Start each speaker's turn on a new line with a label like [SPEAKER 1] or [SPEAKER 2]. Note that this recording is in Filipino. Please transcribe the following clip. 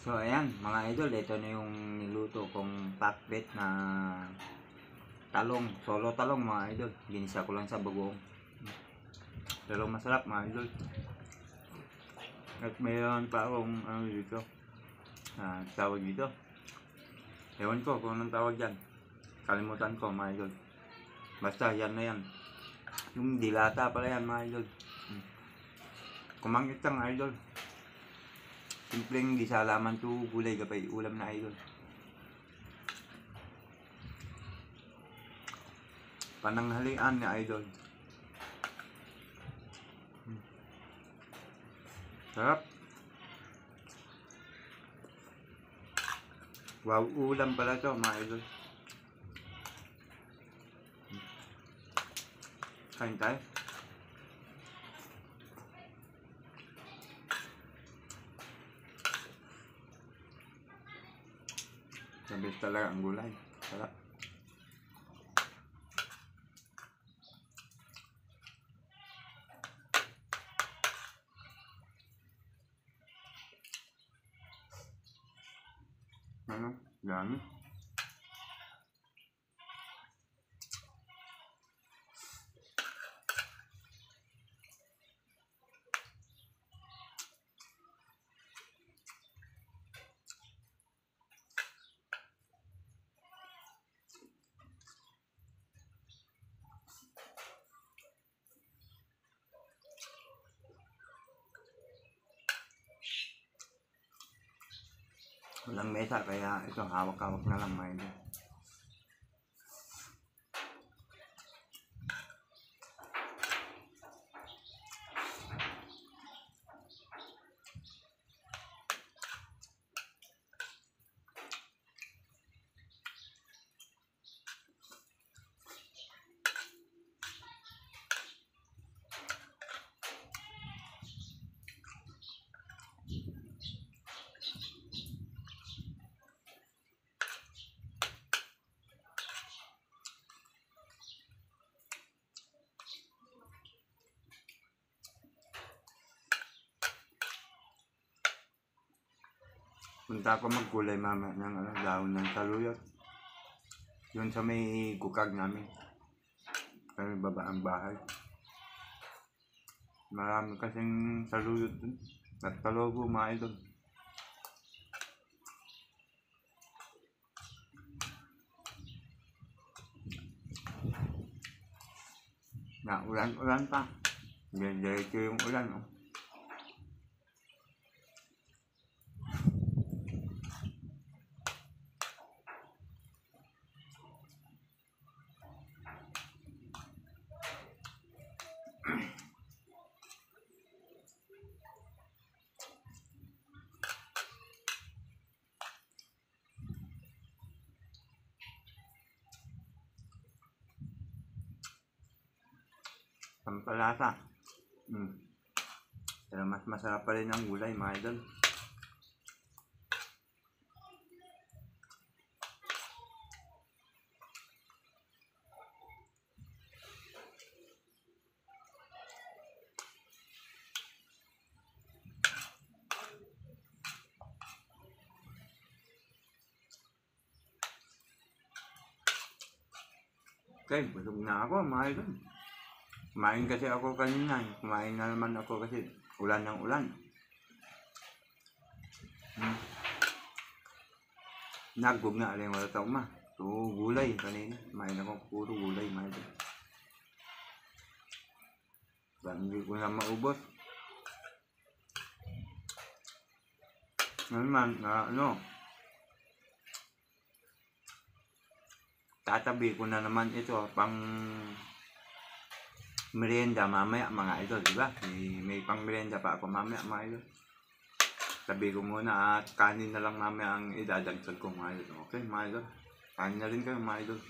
[SPEAKER 1] So ayan mga idol, ito na yung niluto kong pakbet na talong, solo talong mga idol. Ginisa ko lang sa bagoong. Pero masarap mga idol. At mayroon pa akong ano dito, tawag dito. Ewan ko kung anong tawag dyan. Kalimutan ko mga idol. Basta yan na yan. Yung dilata pala yan mga idol. Kumangit lang idol. Simpleng di sa alaman to gulay gabay ulam na idol. Pananghalian ni idol. Sarap. Wow, ulam pala to mga idol. Kain tayo. Sabis talaga ang gulay. Sarap. Ano? Dami. Walang mesa kaya ito hawak-hawak na lang mga idol. Punta ako maggulay mama ng dahon ng saluyot. Yun sa may gukag namin. Kami baba ang bahay. Marami kasing saluyot dun. At talobo mga idol. Na ulan-ulan pa. Diretso yung ulan. Oh. Pampalasa. Pero mas masarap pa rin ang gulay mga idol. Okay, busog na ako mga idol. Kumain kasi ako kanina. Kumain na naman ako kasi ulan ng ulan. Nagbog na alin wala tao ma. So gulay kanina. Kumain ako puro gulay mga idol. Hindi ko na maubos. Naman tatabi ko na naman ito pang merienda mamaya mga idol, diba? May pang merienda pa ako mamaya mga idol. Tabi ko muna at kanin na lang mamaya ang idadagdag ko mga idol. Okay mga idol, kanin na rin kayo mga idol.